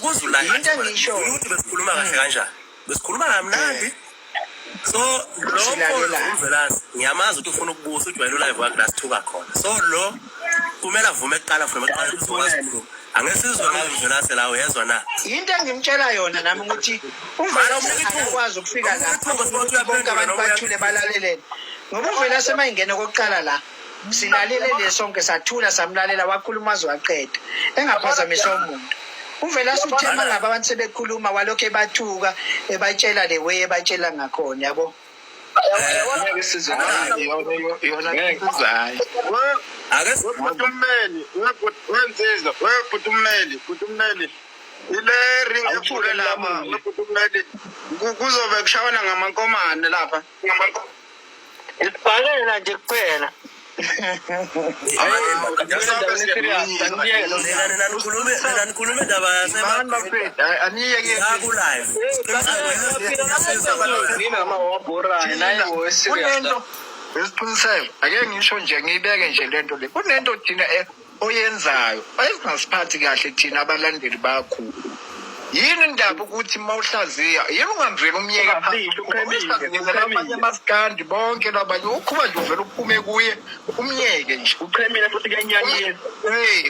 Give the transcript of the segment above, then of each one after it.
ukuzula into engisho ukuthi besikhuluma kahle kanjani besikhuluma kamnandi so lo mfowethu ngiyamazi ukuthi ufuna ukubusa ujwayele live wakhe la sithuka khona so lo kumele avume eqala ukukwazi angesizwe ngabe Mvelase la uyezwa na into engimtshela yona nami ukuthi uMvelase akwazi ukufika la bonke abantu bathule balalelene ngoba uMvelase mayingena kokuqala la silalelele sonke sathula samlalela wakhuluma waqeda engaphazamisa umuntu uMvelase uthema ngaba abantu sebekhuluma walokho ebathuka ebatshela le way ebatshela ngakhona yabo ngeke sizwe yona ngizayo Utumeli, wenzizwa, utumeli. Ile ring ephule lapha, utumeli. Kuzobe kushawana ngamankomane lapha. Ibhalela nje kuphela. Nanikhulume ndaba yasemaphetha aniyeke live Wesiqiniseko ake ngisho nje ngibeke nje lento le kunento thina oyenzayo ayisingasiphathi kahle thina abalandeli bakho yini indaba ukuthi mawuhlaziya yini ungamveli umyeke phakathi ukhemile Maskandi bonke labanye ukhuba nje uvela uphume kuye umyeke nje uchemile futhi kanyanyeni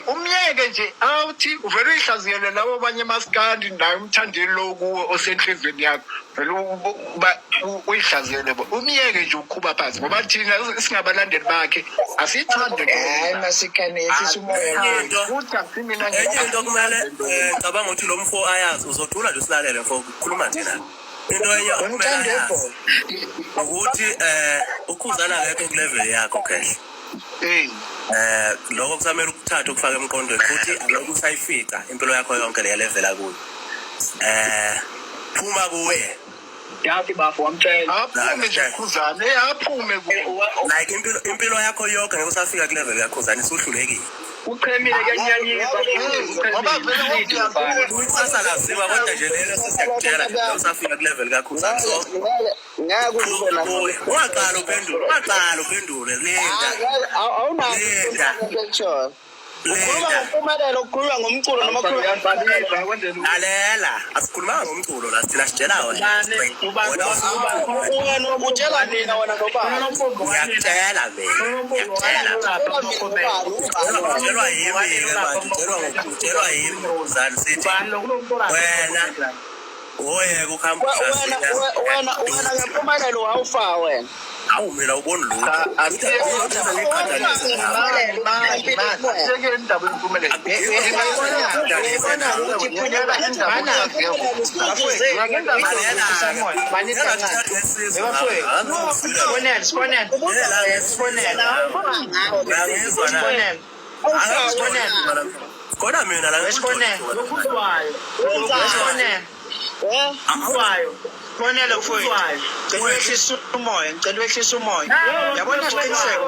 umyeke nje awuthi uvela uyihlaziyele labo abanye Maskandi naye umthandeli lo kuwe osenhlizweni yakho vele uyihlaziyele bo umyeke nje ukhuba phansi ngoba thina singabalandeli bakhe asithande hayi Masikandi sisumoya futhi asimina into kumele cabanga ukuthi lo mfo ayazi uzothula nje usilalele mfo ukukhuluma thina into enye ukuthi ukhuzana ngeke kulevel yakho kahle lokho kusamele ukuthatha ukufaka emqondweni futhi lokho usayifica impilo yakho yonke le level akuyo phuma kuwe yathi bafo wamtshela aphume nje khuzane aphume kuwe like impilo yakho yonke ngeke usafika ku level yakho khuzane usuhlulekile uchemile kanyanyisa ngoba vele uyisasa laziwa kodwa nje lelo sisiyakutshela usafika ku level kakhuzane so ngakusho la waqala uphendule linda awunayo ukhuluma ngomculo noma lalela asikhuluma ngomculo la sithina sitshela wena utshela mina wena ngiyakutshela utshelwa yimi uzani sithi wena oyeke ukuhamba wena ngempumelelo awufa wena awu mina ubona kona mina la Fonela mfowethu. Ngicela wehlisa umoya. Yabona isiqiniseko.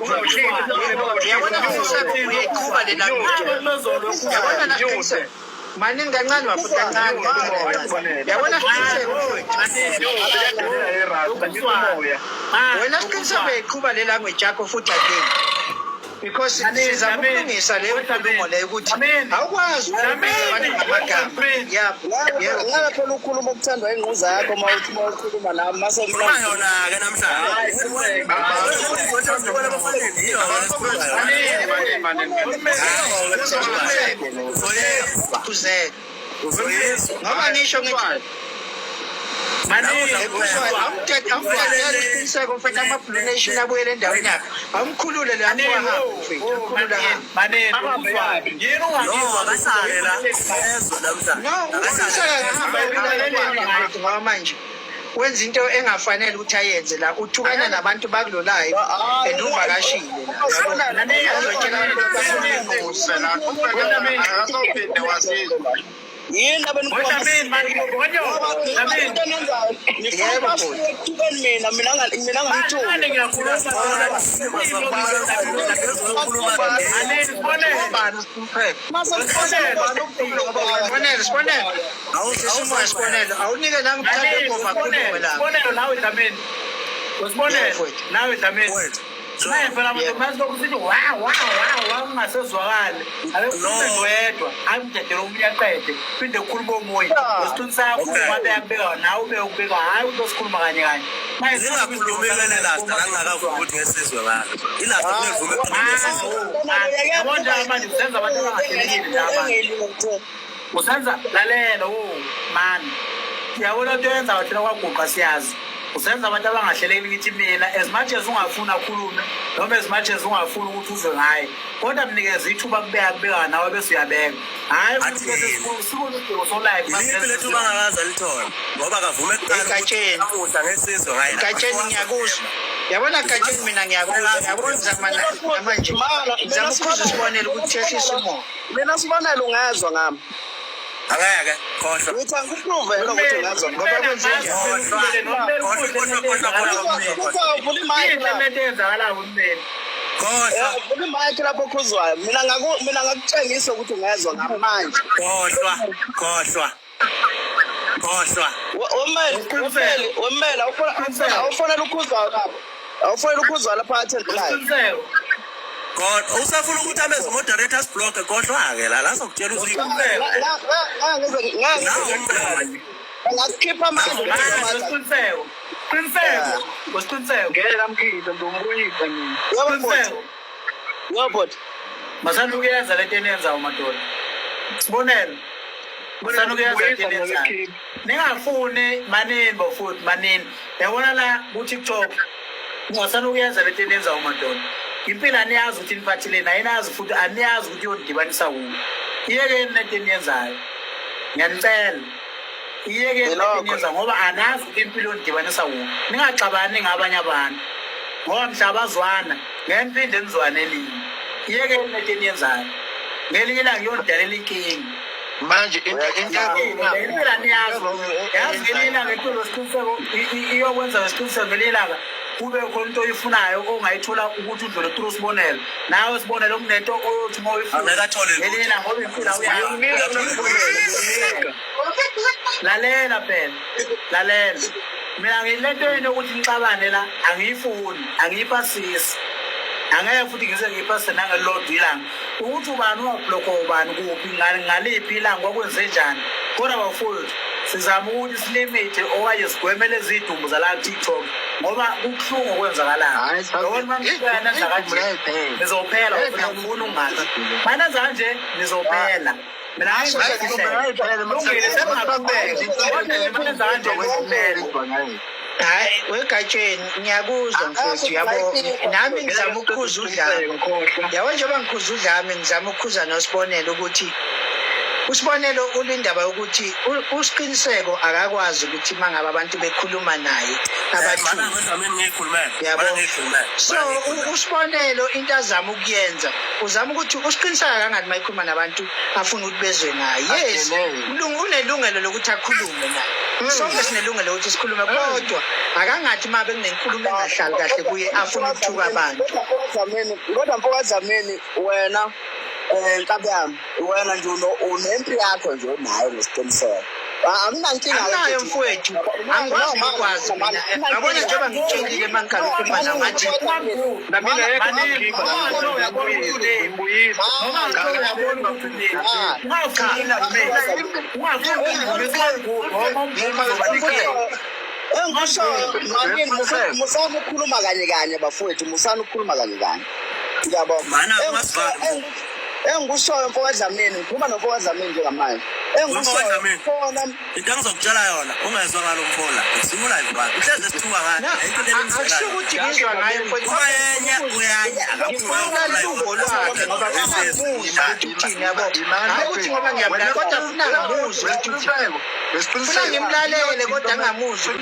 Yabona isiqiniseko uyiqhuba le language. Yabona isiqiniseko. Maningi kancane wafuthi kancane ngemoya. Yabona isiqiniseko mfowethu. Wena isiqiniseko uyiqhuba le language yakho futhi again. Because sizama ukulungisa le nkulumo le ukuthi awukwazi amagama ngabe phela ukhuluma okuthandwa ingquza yakho mawukhuluma nami mase yona ke namhlanje ngoba ngisho ngithi isiqiniseko mfethu AmaBlue Nation abuyele endaweni yakhe amkhulule le ngoba manje wenza into engafanele ukuthi ayenze la uthukana nabantu bakulolayo and uvakashile yini abenikuthukeni mina Sibonelo awunike nami mthando ngoma khuluma la nawe Dlamini Manje phela manje lokusithi wow ungasezwakali. Ake kuphinde wedwa. Ayimdedela umuntu aqede. Phinde ukhuluma omoya. Wesiqiniseko umuntu yakubeka nawe ube ukubeka hayi into sikhuluma kanye kanye. Manje singakhulumi lele last angakavuka ukuthi ngesizwe ngalo. Ilast kunevume ngesizwe. Yabona manje usenza abantu abangahlelekile nabanye. Usenza lalela man. Siyabona into yenza wathina kwaguqa siyazi. Usenza abantu abangahleleki ngithi mina as much as ungafuna ukukhuluma noma as much as ungafuna ukuthi uzwe ngaye kodwa mnikeze ithuba kubeka nawe bese uyabeka hayi ukuthi bese sikudingo so live manje lethu bangakaza lithola ngoba kavume egatsheni amuhla ngesizwe ngaye egatsheni ngiyakuzwa yabona egatsheni mina ngiyakuzwa yabona manje ngizama ukuzwa sibonele ukuthi sesisimo mina sibonele ungezwa ngami angeke khohlwa ngithi angikuprove ukuthi ungezwa ngoba kwenze uvula imayiki ezakalayo ummeli vula imayiki lapho khuzwayo mina ngakutshengisa ukuthi ungezwa ngami manje khohlwa wemele awufonela ukhuzwayo lapho awufonela ukhuzwayo lapha athentulayo God, usafuna ukuthi ameze moderators block kodwa-ke la sokutshela uziyikhuleko. Ngakukhipha amandla. Wesiqiniseko. Ngeke mkhiphe ndombuyisa mina. Yabona. Masana ukuyenza lento eniyenzayo madoda. Sibonele. Masana ukuyenza lento eniyenzayo. Ningafuni manini bafuthi manini. Yabona la ku-TikTok. Masana ukuyenza lento eniyenzayo madoda. Impilo aniyazi ukuthi niphathile naye nazi futhi aniyazi ukuthi yondibanisa kuphi. Iyeke lento eniyenzayo. Ngiyanicela. Iyeke lento eniyenzayo ngoba anazi ukuthi impilo yondibanisa kuphi. Ningaxabani ngabanye abantu. Ngoba mhlabazwana ngempinde nizwane elinye. Iyeke lento eniyenzayo. Ngelinye ilanga yondalela inkingi. Manje into impilo aniyazi. Yazi ngelinye ilanga impilo wesiqiniseko iyokwenza wesiqiniseko ngelinye ilanga. Kube khona into oyifunayo ongayithola ukuthi udlule through sibonelo nawe sibonelo kunento oyothi uma uyifuna ngelina ngoba impilo lalela phela lalela mina ngilento yini ukuthi ngixabane la angiyifuni angiyipasisi angeke futhi ngize ngiyipasise nangelodi ilanga ukuthi ubani wabhlokho ubani kuphi ngaliphi ilanga kwakwenze njani kodwa bafowethu sizama ukuthi silimite okanye sigwemele izidumbu zala TikTok ngoba kubuhlungu okwenzakalayo yabona manje nanza kanje nizophela ufuna ungathi mana kanje nizophela mina hayi wegatsheni ngiyakuzwa mfowethu yabo nami ngizama ukukhuza udlame yabo njengoba ngikhuza udlame ngizama ukukhuza nosibonelo ukuthi usibonelo ulindaba yokuthi uSqiniseko akakwazi ukuthi mangabe abantu bekhuluma naye so usibonelo into azama ukuyenza uzama ukuthi uSqiniseko akangathi mayikhuluma nabantu afuna ukuthi bezwe naye yes unelungelo lokuthi akhulume naye sonke sinelungelo lokuthi sikhulume kodwa akangathi mabe kunenkulumo engahlali kahle kuye afuna ukuthuka abantu kodwa mfowazameni wena nkabi yami wena nje unempi yakho nje unayo nesiqiniseko amnankinga nayo mfowethu angikwazi ukwazi mina yabona njengoba ngitshelile mangikhala ukukhuluma namathi Namina yekho musana ukukhuluma kanye bafowethu musana ukukhuluma kanye ngiyabona engikushoyo mfowazameni ngikhuluma nomfowazameni njengamanje engikushoyo khona into engizokutshela yona ungezwa ngalo mfola simula live uhleze sithuka ngani akusho ukuthi ngizwa ngayo uyanya ngifuna luvo lwakhe ngoba usamuzwa ukuthi uthini yabo hayi ukuthi ngoba ngiyamlalela kodwa funa ngamuzwa ukuthi uthini funa ngimlalele kodwa ngamuzwa